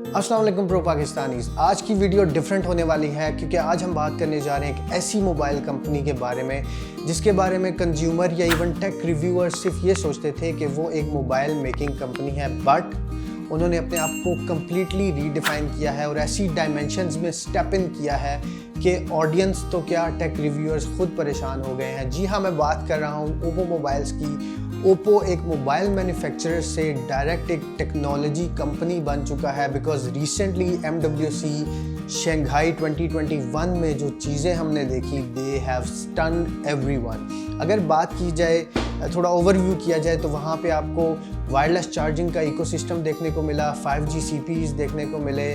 अस्सलाम वालेकुम pro Pakistanis. आज की वीडियो डिफरेंट होने वाली है क्योंकि आज हम बात करने जा रहे हैं एक ऐसी मोबाइल कंपनी के बारे में जिसके बारे में कंज्यूमर या इवन टेक रिव्यूअर सिर्फ ये सोचते थे कि वो एक मोबाइल मेकिंग कंपनी है, बट उन्होंने अपने आप को कम्प्लीटली रीडिफाइन किया है और ऐसी डायमेंशंस में स्टेप इन किया है कि ऑडियंस तो क्या टेक रिव्यूअर्स खुद परेशान हो गए हैं। जी हाँ, मैं बात कर रहा हूँ ओप्पो मोबाइल्स की। ओप्पो एक मोबाइल मैन्युफैक्चरर से डायरेक्ट एक टेक्नोलॉजी कंपनी बन चुका है बिकॉज रिसेंटली MWC शंघाई 2021 में जो चीज़ें हमने देखी दे हैव स्टन्ड एवरीवन। अगर बात की जाए, थोड़ा ओवरव्यू किया जाए तो वहाँ पे आपको वायरलेस चार्जिंग का इकोसिस्टम देखने को मिला, 5G CPs देखने को मिले,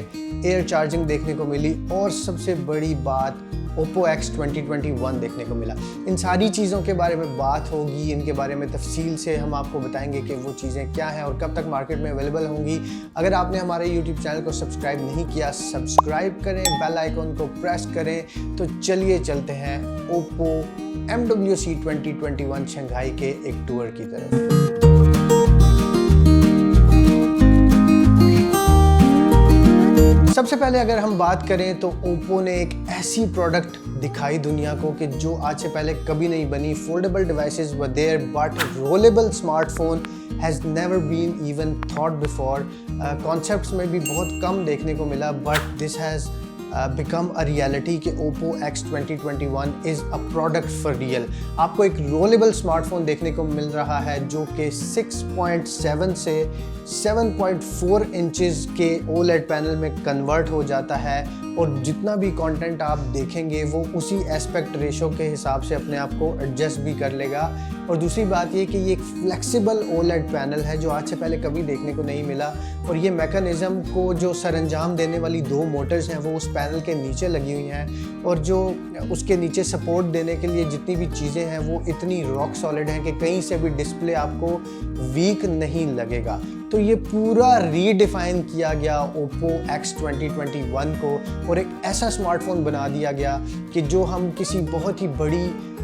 एयर चार्जिंग देखने को मिली और सबसे बड़ी बात Oppo X 2021 देखने को मिला। इन सारी चीज़ों के बारे में बात होगी, इनके बारे में तफसील से हम आपको बताएंगे कि वो चीज़ें क्या हैं और कब तक मार्केट में अवेलेबल होंगी। अगर आपने हमारे YouTube चैनल को सब्सक्राइब नहीं किया, सब्सक्राइब करें, बेल आइकॉन को प्रेस करें। तो चलिए चलते हैं Oppo MWC 2021 शंघाई के एक टूर की तरफ। सबसे पहले अगर हम बात करें तो ओप्पो ने एक ऐसी प्रोडक्ट दिखाई दुनिया को कि जो आज से पहले कभी नहीं बनी। Foldable devices were there but rollable smartphone has never been even thought before. Concepts में भी बहुत कम देखने को मिला, but this has become a reality कि Oppo X 2021 is a product for real. आपको एक रोलेबल स्मार्टफोन देखने को मिल रहा है जो कि 6.7 से 7.4 इंचेस के OLED पैनल में कन्वर्ट हो जाता है और जितना भी कंटेंट आप देखेंगे वो उसी एस्पेक्ट रेशो के हिसाब से अपने आप को एडजस्ट भी कर लेगा। और दूसरी बात ये कि ये एक फ्लेक्सिबल OLED पैनल है जो आज से पहले कभी देखने को नहीं मिला और ये मैकेनिज़्म को जो सरंजाम देने वाली दो मोटर्स हैं वो उस पैनल के नीचे लगी हुई हैं और जो उसके नीचे सपोर्ट देने के लिए जितनी भी चीज़ें हैं वो इतनी रॉक सॉलिड हैं कि कहीं से भी डिस्प्ले आपको वीक नहीं लगेगा। तो ये पूरा रीडिफाइन किया गया Oppo X 2021 को और एक ऐसा स्मार्टफोन बना दिया गया कि जो हम किसी बहुत ही बड़ी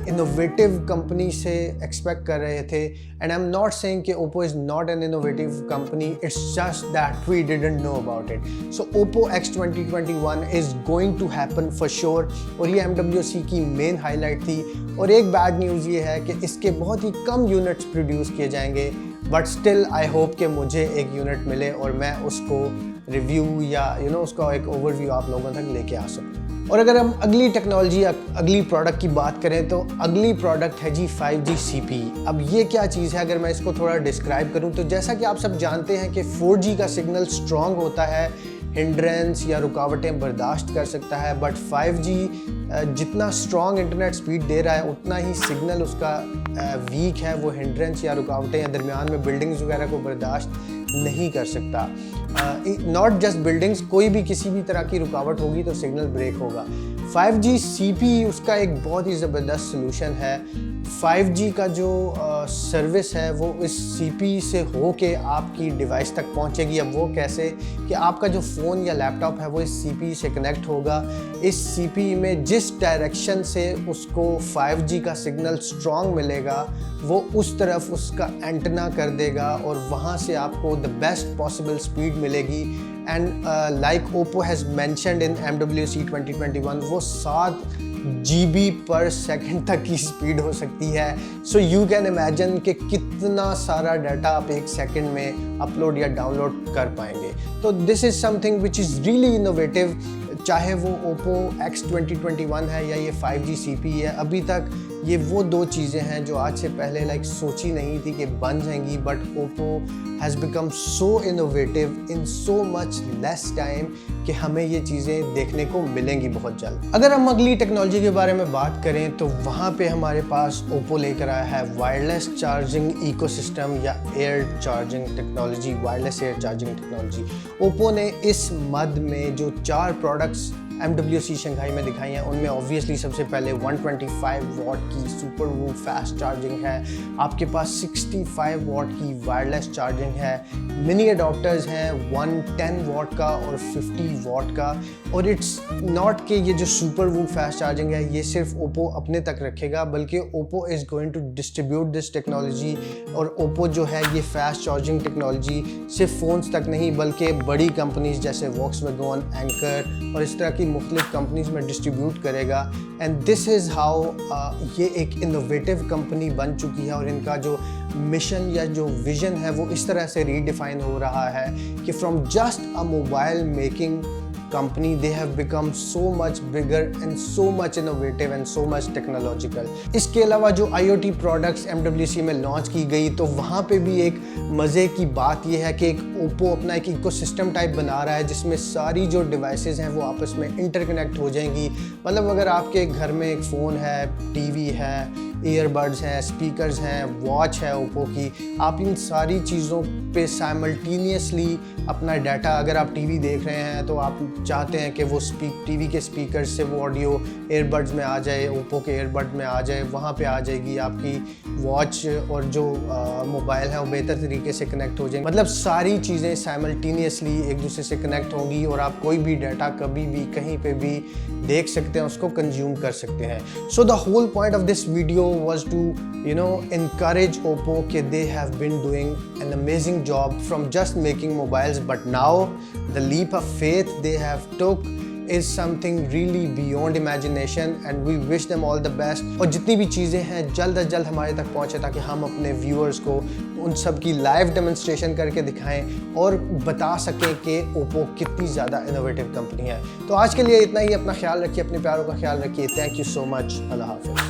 इनोवेटिव कंपनी से एक्सपेक्ट कर रहे थे। And I am not saying कि Oppo is not an innovative company, it's just that we didn't know about it. So Oppo X 2021 is going to happen for sure और ये MWC की main highlight थी। और एक bad news ये है कि इसके बहुत ही कम यूनिट्स प्रोड्यूस किए जाएंगे, बट स्टिल आई होप कि मुझे एक यूनिट मिले और मैं उसको रिव्यू या उसका एक ओवरव्यू आप लोगों तक लेके आ सकूँ। और अगर हम अगली टेक्नोलॉजी अगली प्रोडक्ट की बात करें तो अगली प्रोडक्ट है जी 5G CP। अब ये क्या चीज़ है, अगर मैं इसको थोड़ा डिस्क्राइब करूं तो जैसा कि आप सब जानते हैं कि 4G का सिग्नल स्ट्रॉन्ग होता है, हिंड्रेंस या रुकावटें बर्दाश्त कर सकता है, बट 5G जितना स्ट्रॉन्ग इंटरनेट स्पीड दे रहा है उतना ही सिग्नल उसका वीक है, वो हिंड्रेंस या रुकावटें या दरमियान में बिल्डिंग्स वगैरह को बर्दाश्त नहीं कर सकता। नॉट जस्ट बिल्डिंग्स, कोई भी किसी भी तरह की रुकावट होगी तो सिग्नल ब्रेक होगा। 5G CP उसका एक बहुत ही ज़बरदस्त सोल्यूशन है। 5G का जो सर्विस है वो इस CP से हो के आपकी डिवाइस तक पहुंचेगी। अब वो कैसे कि आपका जो फ़ोन या लैपटॉप है वो इस CP से कनेक्ट होगा। इस CP में जिस डायरेक्शन से उसको 5G का सिग्नल स्ट्रॉन्ग मिलेगा वो उस तरफ उसका एंटेना कर देगा और वहाँ से आपको द बेस्ट पॉसिबल स्पीड मिलेगी। And like Oppo has mentioned in MWC 2021 वो 7 GB पर सेकंड तक की स्पीड हो सकती है। सो यू कैन इमेजिन कि कितना सारा डाटा आप एक सेकंड में अपलोड या डाउनलोड कर पाएंगे। तो this is something which is really innovative, चाहे वो Oppo X 2021 है या ये 5G CP है। अभी तक ये वो दो चीज़ें हैं जो आज से पहले सोची नहीं थी कि बन जाएंगी, but Oppo has become so innovative in so much less time कि हमें ये चीज़ें देखने को मिलेंगी बहुत जल्द। अगर हम अगली टेक्नोलॉजी के बारे में बात करें तो वहाँ पे हमारे पास Oppo लेकर आया है वायरलेस चार्जिंग इकोसिस्टम या air charging technology, wireless air charging technology. Oppo ने इस मद में जो 4 प्रोडक्ट्स MWC शंघाई में दिखाई हैं उनमें ऑब्वियसली सबसे पहले 125 वॉट की सुपर वूफ फास्ट चार्जिंग है, आपके पास 65 वॉट की वायरलेस चार्जिंग है, मिनी अडॉप्टर्स हैं 110 वॉट का और 50 वॉट का। और इट्स नॉट कि ये जो सुपर वूफ फास्ट चार्जिंग है ये सिर्फ ओप्पो अपने तक रखेगा, बल्कि Oppo is going to distribute this technology. और ओप्पो जो है ये फास्ट चार्जिंग टेक्नोलॉजी सिर्फ फ़ोन्स तक नहीं बल्कि बड़ी कंपनीज जैसे वॉक्सवैगन, एंकर और इस तरह की मुख्तलिफ कंपनीज में डिस्ट्रीब्यूट करेगा। एंड दिस इज़ हाउ ये एक इनोवेटिव कंपनी बन चुकी है। और इनका जो मिशन या जो विज़न है वो इस तरह से रीडिफाइन हो रहा है कि from just a mobile making company they have become so much bigger and so much innovative and so much technological। इसके अलावा जो IoT products MWC में लॉन्च की गई तो वहाँ पे भी एक मज़े की बात यह है कि एक ओप्पो अपना एक इकोसिस्टम टाइप बना रहा है जिसमें सारी जो डिवाइसेस हैं वो आपस में इंटरकनेक्ट हो जाएंगी। मतलब अगर आपके घर में एक फ़ोन है, टीवी है, ईयरबड्स हैं, स्पीकर्स हैं, वॉच है ओप्पो की, आप इन सारी चीज़ों पे साइमल्टेनियसली अपना डाटा, अगर आप टीवी देख रहे हैं तो आप चाहते हैं कि वो टीवी के स्पीकर से वो ऑडियो एयरबड्स में आ जाए, ओप्पो के एयरबड में आ जाए, वहाँ पे आ जाएगी आपकी वॉच और जो मोबाइल है वो बेहतर तरीके से कनेक्ट हो जाएंगे। मतलब सारी चीज़ें साइमल्टेनियसली एक दूसरे से कनेक्ट होंगी और आप कोई भी डाटा कभी भी कहीं पे भी देख सकते हैं, उसको कंज्यूम कर सकते हैं। So the whole point of this video was to encourage Oppo कि they have been doing an amazing job from just making mobiles, but now the leap of faith they have took is something really beyond imagination and we wish them all the best। और जितनी भी चीज़ें हैं जल्द अज जल्द हमारे तक पहुँचे ताकि हम अपने व्यूअर्स को उन सब की लाइव डेमोन्स्ट्रेशन करके दिखाएं और बता सकें कि ओप्पो कितनी ज़्यादा इनोवेटिव कंपनी है। तो आज के लिए इतना ही। अपना ख्याल रखिए, अपने प्यारों का ख्याल रखिए। Thank you so much. अल्लाह हाफ़िज़।